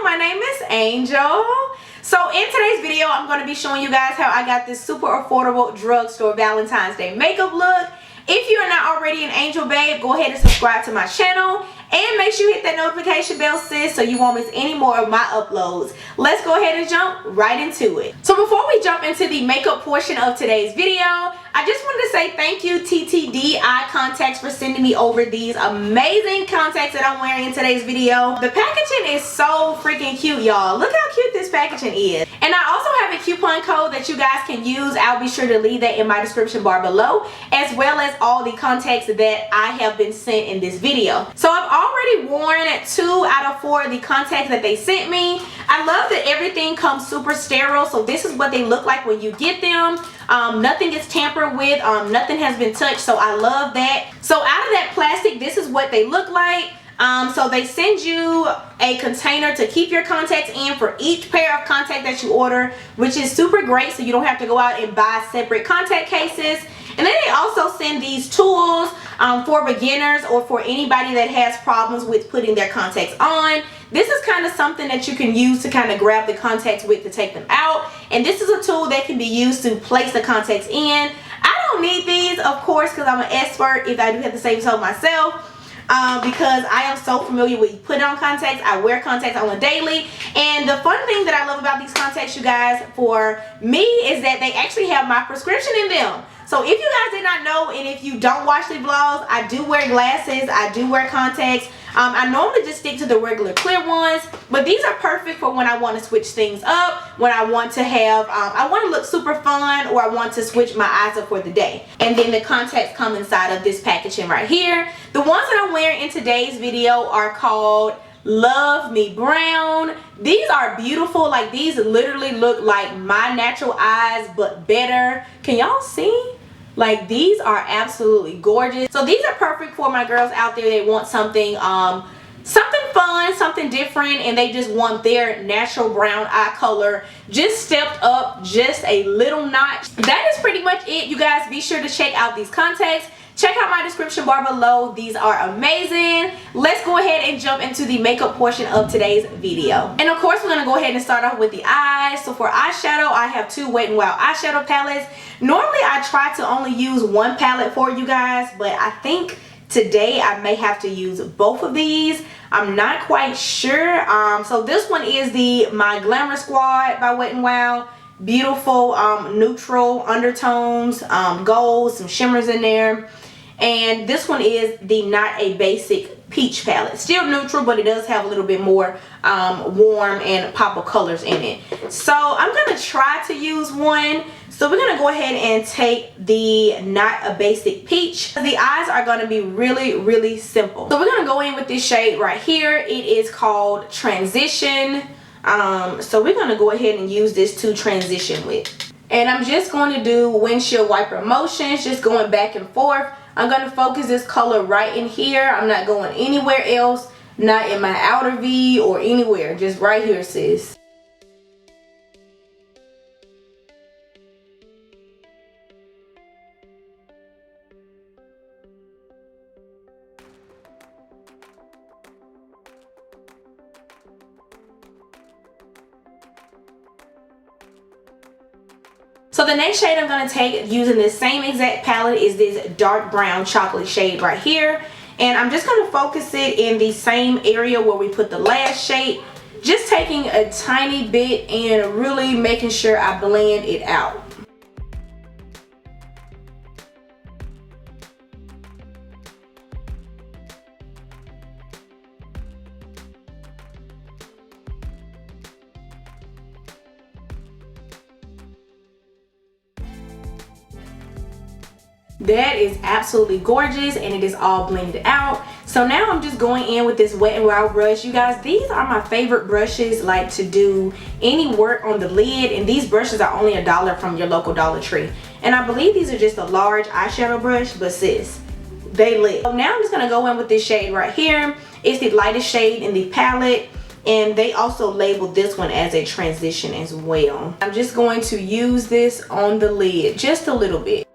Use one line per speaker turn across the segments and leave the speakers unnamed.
my name is Angel. So in today's video, I'm going to be showing you guys how I got this super affordable drugstore Valentine's Day makeup look. If you are not already an Angel babe, go ahead and subscribe to my channel. And make sure you hit that notification bell, sis, so you won't miss any more of my uploads. Let's go ahead and jump right into it. So before we jump into the makeup portion of today's video, I just wanted to say thank you TTDEYE Contacts for sending me over these amazing contacts that I'm wearing in today's video. The packaging is so freaking cute, y'all. Look how cute this packaging is. And I also have a coupon code that you guys can use. I'll be sure to leave that in my description bar below, as well as all the contacts that I have been sent in this video. So I've already worn 2 out of 4 of the contacts that they sent me. I love that everything comes super sterile, so this is what they look like when you get them. Nothing is tampered with, nothing has been touched, so I love that. So out of that plastic, this is what they look like. So they send you a container to keep your contacts in for each pair of contacts that you order, which is super great, so you don't have to go out and buy separate contact cases. And then they also send these tools for beginners or for anybody that has problems with putting their contacts on. This is kind of something that you can use to kind of grab the contacts with to take them out. And this is a tool that can be used to place the contacts in. I don't need these, of course, because I'm an expert, if I do have to say so myself. Because I am so familiar with putting on contacts. I wear contacts on a daily. And the fun thing that I love about these contacts, you guys, for me, is that they actually have my prescription in them. So if you guys did not know, and if you don't watch the vlogs, I do wear glasses, I do wear contacts. I normally just stick to the regular clear ones, but these are perfect for when I want to switch things up, when I want to have, I want to look super fun, or I want to switch my eyes up for the day. And then the contacts come inside of this packaging right here. The ones that I'm wearing in today's video are called Love Me Brown. These are beautiful. Like, these literally look like my natural eyes, but better. Can y'all see? Like, these are absolutely gorgeous. So these are perfect for my girls out there that want something something fun, something different, and they just want their natural brown eye color just stepped up just a little notch. That is pretty much it, you guys. Be sure to check out these contacts. Check out my description bar below. These are amazing. Let's go ahead and jump into the makeup portion of today's video. And of course, we're going to go ahead and start off with the eyes. So for eyeshadow, I have 2 Wet n Wild eyeshadow palettes. Normally, I try to only use 1 palette for you guys, but I think today I may have to use both of these. I'm not quite sure. So this one is the My Glamour Squad by Wet n Wild. Beautiful neutral undertones, gold, some shimmers in there. And this one is the Not a Basic Peach palette. Still neutral, but it does have a little bit more warm and pop of colors in it. So I'm going to try to use one. So we're going to go ahead and take the Not a Basic Peach. The eyes are going to be really, really simple. So we're going to go in with this shade right here. It is called Transition. So we're going to go ahead and use this to transition with. And I'm just going to do windshield wiper motions, just going back and forth. I'm going to focus this color right in here. I'm not going anywhere else, not in my outer V or anywhere, just right here, sis. So the next shade I'm going to take using this same exact palette is this dark brown chocolate shade right here. And I'm just going to focus it in the same area where we put the last shade. Just taking a tiny bit and really making sure I blend it out. That is absolutely gorgeous, and it is all blended out. So now I'm just going in with this Wet n Wild brush. You guys, these are my favorite brushes, like to do any work on the lid, and these brushes are only $1 from your local Dollar Tree. And I believe these are just a large eyeshadow brush, but sis, they lit. So now I'm just gonna go in with this shade right here. It's the lightest shade in the palette, and they also labeled this one as a transition as well. I'm just going to use this on the lid just a little bit.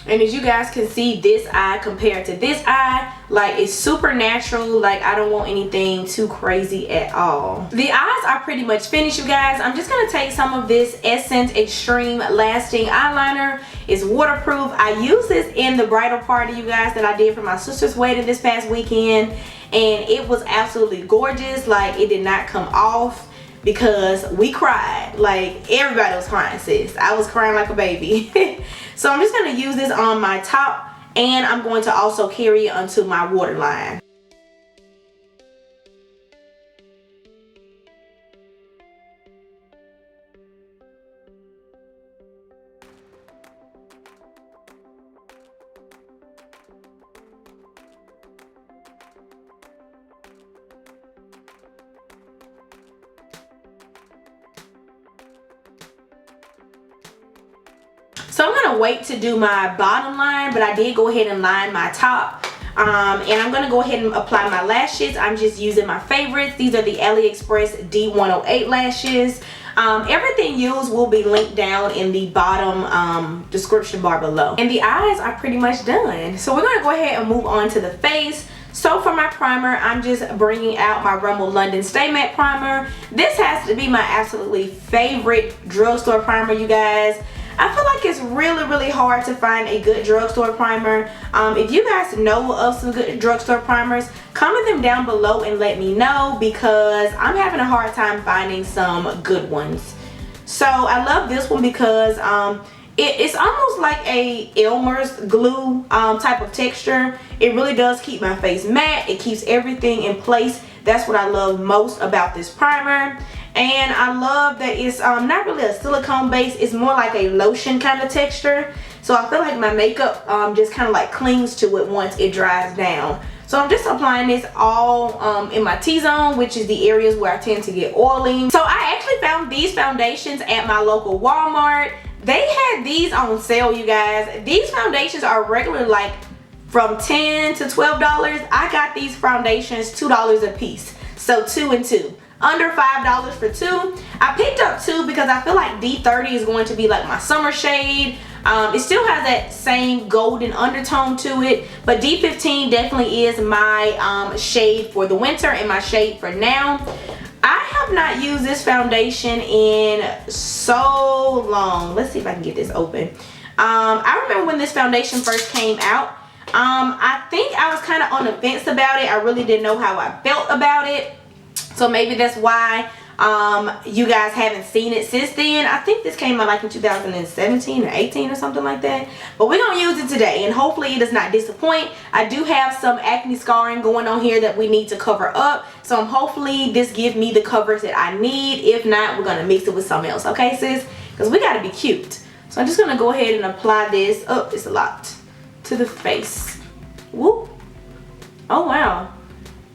And as you guys can see, this eye compared to this eye, like, it's super natural. Like, I don't want anything too crazy at all. The eyes are pretty much finished, you guys. I'm just gonna take some of this Essence Extreme Lasting Eyeliner. It's waterproof. I used this in the bridal party, you guys, that I did for my sister's wedding this past weekend, and it was absolutely gorgeous. Like, it did not come off because we cried. Like, everybody was crying, sis. I was crying like a baby. So I'm just going to use this on my top, and I'm going to also carry it onto my waterline. So I'm going to wait to do my bottom line, but I did go ahead and line my top. And I'm going to go ahead and apply my lashes. I'm just using my favorites. These are the Aliexpress D108 lashes. Everything used will be linked down in the bottom description bar below. And the eyes are pretty much done. So we're going to go ahead and move on to the face. So for my primer, I'm just bringing out my Rimmel London Stay Matte Primer. This has to be my absolutely favorite drugstore primer, you guys. I feel like it's really hard to find a good drugstore primer. If you guys know of some good drugstore primers, comment them down below and let me know, because I'm having a hard time finding some good ones. So I love this one because it's almost like a Elmer's glue type of texture. It really does keep my face matte. It keeps everything in place. That's what I love most about this primer. And I love that it's not really a silicone base. It's more like a lotion kind of texture. So I feel like my makeup just kind of like clings to it once it dries down. So I'm just applying this all in my T-zone, which is the areas where I tend to get oily. So I actually found these foundations at my local Walmart. They had these on sale, you guys. These foundations are regular, like from $10 to $12. I got these foundations $2 a piece. So 2 and 2. Under $5 for 2. I picked up 2 because I feel like D30 is going to be like my summer shade. It still has that same golden undertone to it, but D15 definitely is my shade for the winter and my shade for now. I have not used this foundation in so long. Let's see if I can get this open. I remember when this foundation first came out. I think I was kind of on the fence about it. I really didn't know how I felt about it. So maybe that's why you guys haven't seen it since then. I think this came out like in 2017 or 18 or something like that. But we're going to use it today, and hopefully it does not disappoint. I do have some acne scarring going on here that we need to cover up. So hopefully this gives me the coverage that I need. If not, we're going to mix it with something else. Okay, sis? Because we got to be cute. So I'm just going to go ahead and apply this. Oh, it's a lot. To the face. Whoop. Oh, wow.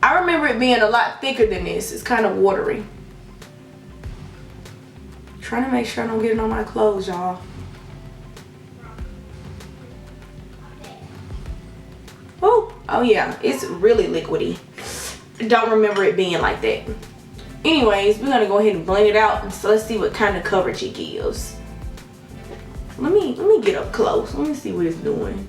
I remember it being a lot thicker than this. It's kind of watery. Trying to make sure I don't get it on my clothes, y'all. Oh yeah, it's really liquidy. Don't remember it being like that. Anyways, we're gonna go ahead and blend it out. So let's see what kind of coverage it gives. Let me get up close. Let me see what it's doing.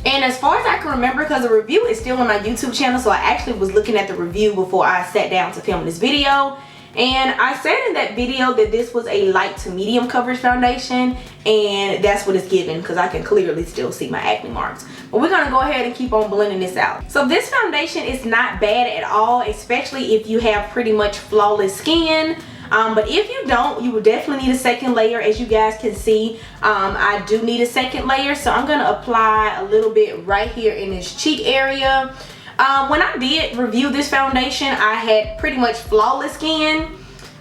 And as far as I can remember, because the review is still on my YouTube channel, so I actually was looking at the review before I sat down to film this video. And I said in that video that this was a light to medium coverage foundation, and that's what it's giving, because I can clearly still see my acne marks. But we're going to go ahead and keep on blending this out. So this foundation is not bad at all, especially if you have pretty much flawless skin. But if you don't, you will definitely need a second layer. As you guys can see, I do need a second layer, so I'm going to apply a little bit right here in this cheek area. When I did review this foundation, I had pretty much flawless skin,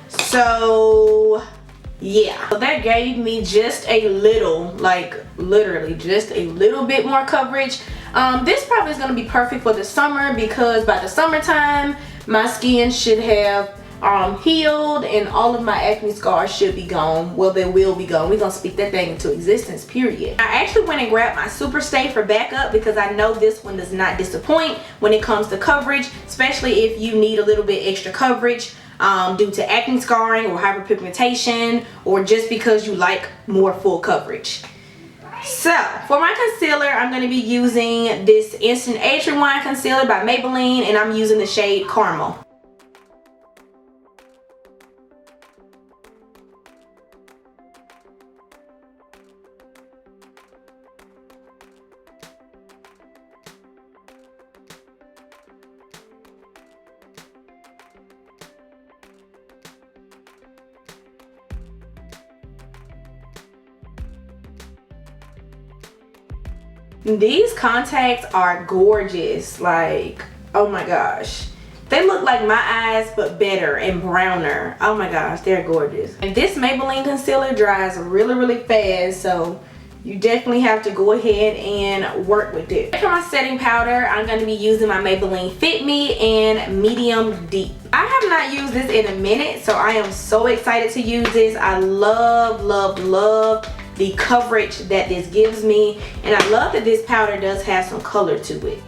so yeah, so that gave me just a little, like literally just a little bit more coverage. This probably is going to be perfect for the summer, because by the summertime my skin should have healed and all of my acne scars should be gone. Well, they will be gone. We're gonna speak that thing into existence, period. I actually went and grabbed my Super Stay for backup, because I know this one does not disappoint when it comes to coverage, especially if you need a little bit extra coverage. due to acne scarring or hyperpigmentation, or just because you like more full coverage. So for my concealer, I'm going to be using this Instant Age Rewind concealer by Maybelline, and I'm using the shade Caramel. These contacts are gorgeous. Like, oh my gosh, they look like my eyes but better and browner. Oh my gosh, they're gorgeous. And this Maybelline concealer dries really fast, so you definitely have to go ahead and work with it. For my setting powder, I'm going to be using my Maybelline Fit Me in Medium Deep. I have not used this in a minute, so I am so excited to use this. I love the coverage that this gives me, and I love that this powder does have some color to it.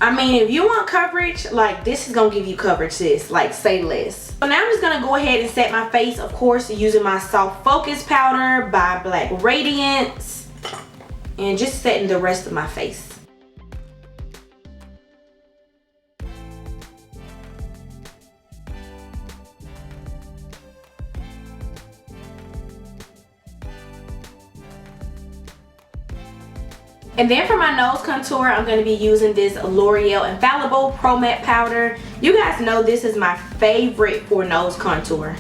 I mean, if you want coverage, like, this is gonna give you coverage, sis. Like, say less. So now I'm just gonna go ahead and set my face, of course, using my Soft Focus powder by Radiance, and just setting the rest of my face. And then for my nose contour, I'm going to be using this Loreal Infallible Pro Matte Powder. You guys know this is my favorite for nose contour.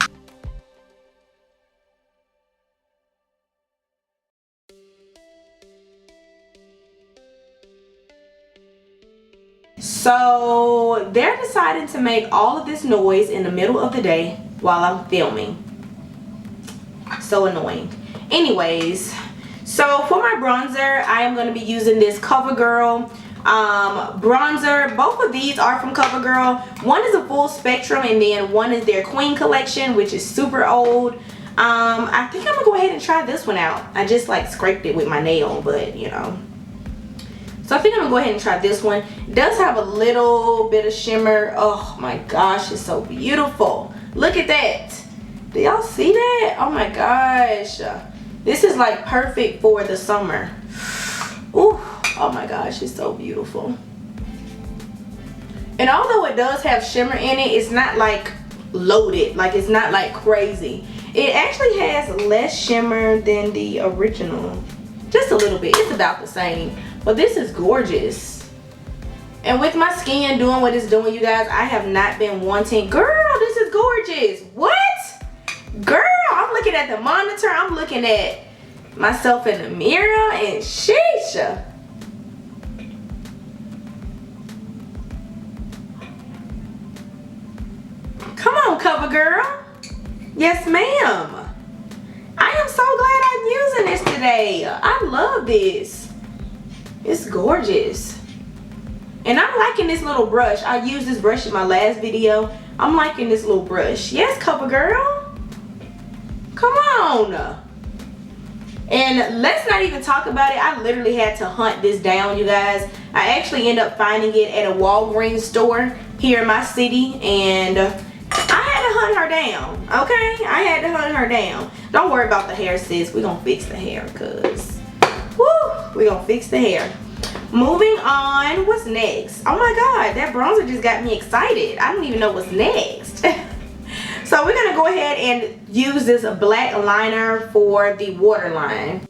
So they're deciding to make all of this noise in the middle of the day while I'm filming. So annoying. Anyways. So for my bronzer, I am going to be using this Covergirl bronzer. Both of these are from Covergirl. One is a full spectrum, and then one is their Queen collection, which is super old. I think I'm going to go ahead and try this one out. I just like scraped it with my nail, but you know. So I think I'm going to go ahead and try this one. It does have a little bit of shimmer. Oh my gosh, it's so beautiful. Look at that. Do y'all see that? Oh my gosh. This is like perfect for the summer. Ooh, oh my gosh, it's so beautiful. And although it does have shimmer in it, it's not like loaded. Like, it's not like crazy. It actually has less shimmer than the original. Just a little bit. It's about the same. But this is gorgeous. And with my skin doing what it's doing, you guys, I have not been wanting. Girl, this is gorgeous. What? Girl, I'm looking at the monitor, I'm looking at myself in the mirror, and sheesh. Come on, Covergirl. Yes, ma'am. I am so glad I'm using this today. I love this. It's gorgeous. And I'm liking this little brush. I used this brush in my last video. I'm liking this little brush. Yes, Covergirl. Come on. And let's not even talk about it. I literally had to hunt this down, you guys. I actually ended up finding it at a Walgreens store here in my city, and I had to hunt her down. Okay, I had to hunt her down. Don't worry about the hair, sis. We're gonna fix the hair, cause we're gonna fix the hair. Moving on, what's next? Oh my god, that bronzer just got me excited. I don't even know what's next. So we're going to go ahead and use this black liner for the waterline.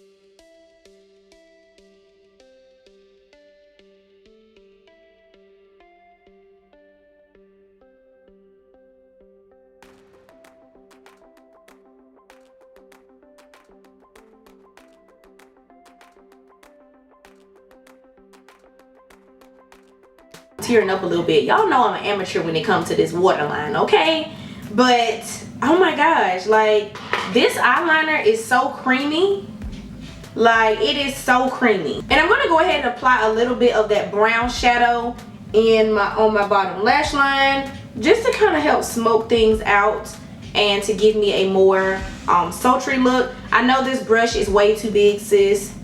Tearing up a little bit. Y'all know I'm an amateur when it comes to this waterline, okay? But oh my gosh, like, This eyeliner is so creamy. Like, it is so creamy. And I'm going to go ahead and apply a little bit of that brown shadow on my bottom lash line, just to kind of help smoke things out and to give me a more sultry look. I know this brush is way too big, sis,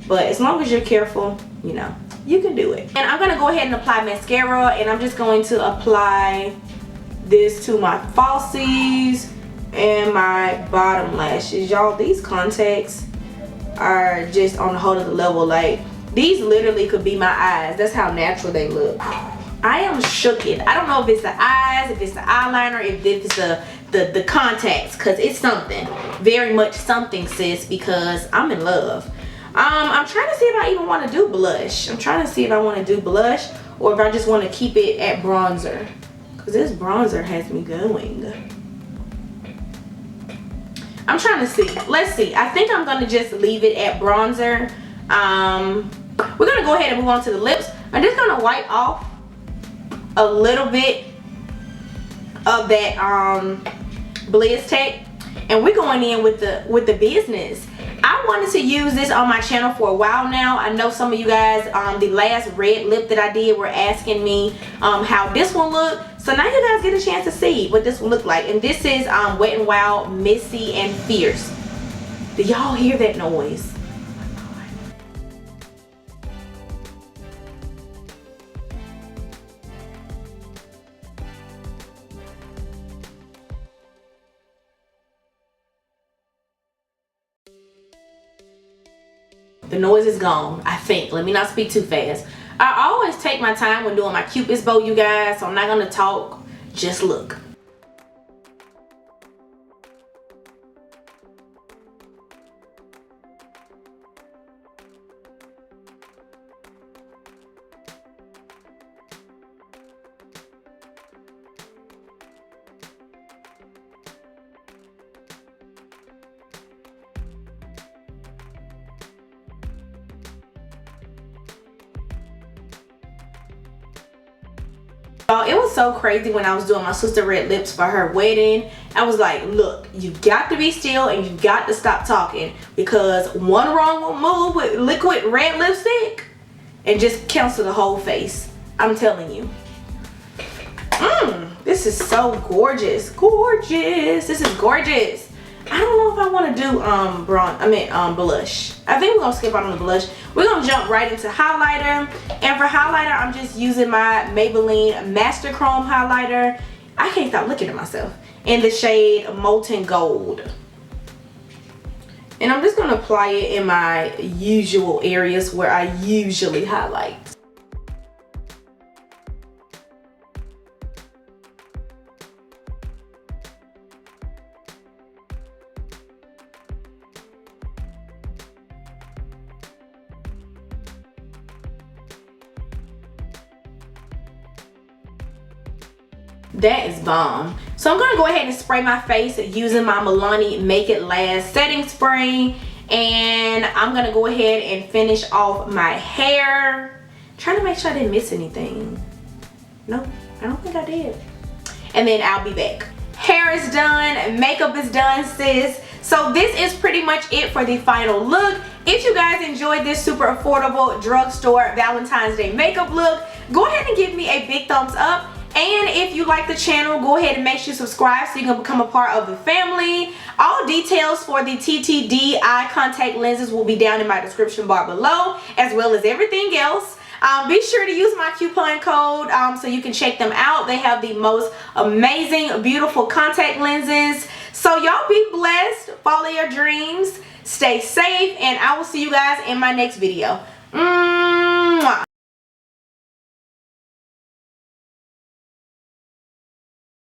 but as long as you're careful, you know, you can do it. And I'm going to go ahead and apply mascara, and I'm just going to apply this to my falsies and my bottom lashes. Y'all, these contacts are just on a whole other level. Like, these literally could be my eyes. That's how natural they look. I am shooked. I don't know if it's the eyes, if it's the eyeliner, if it's the contacts, because it's something. Very much something, sis, because I'm in love. I'm trying to see if I even want to do blush. I'm trying to see if I want to do blush or if I just want to keep it at bronzer, because this bronzer has me going. I'm trying to see. Let's see. I think I'm going to just leave it at bronzer. We're going to go ahead and move on to the lips. I'm just going to wipe off a little bit of that Blizz Tech, and we're going in with the business. I wanted to use this on my channel for a while now. I know some of you guys, the last red lip that I did, were asking me how this one looked. So now you guys get a chance to see what this one looked like. And this is Wet n Wild, Missy, and Fierce. Do y'all hear that noise? The noise is gone, I think. Let me not speak too fast. I always take my time when doing my Cupid's bow, you guys, so I'm not gonna talk, just look. It was so crazy when I was doing my sister red lips for her wedding. I was like, look, you got to be still and you got to stop talking, because one wrong move with liquid red lipstick and just cancel the whole face. I'm telling you. This is so gorgeous. Gorgeous. This is gorgeous. I don't know if I want to do blush. I think we're gonna skip out on the blush. We're gonna jump right into highlighter. And for highlighter, I'm just using my Maybelline MasterChrome highlighter. I can't stop looking at myself. In the shade Molten Gold. And I'm just gonna apply it in my usual areas where I usually highlight. That is bomb. So I'm gonna go ahead and spray my face using my Milani Make It Last setting spray, and I'm gonna go ahead and finish off my hair, trying to make sure I didn't miss anything. No, I don't think I did. And then I'll be back. Hair is done, makeup is done, sis. So this is pretty much it for the final look. If you guys enjoyed this super affordable drugstore Valentine's Day makeup look, go ahead and give me a big thumbs up. And if you like the channel, go ahead and make sure you subscribe so you can become a part of the family. All details for the TTDEYE contact lenses will be down in my description bar below, as well as everything else. Be sure to use my coupon code so you can check them out. They have the most amazing, beautiful contact lenses. So y'all be blessed, follow your dreams, stay safe, and I will see you guys in my next video.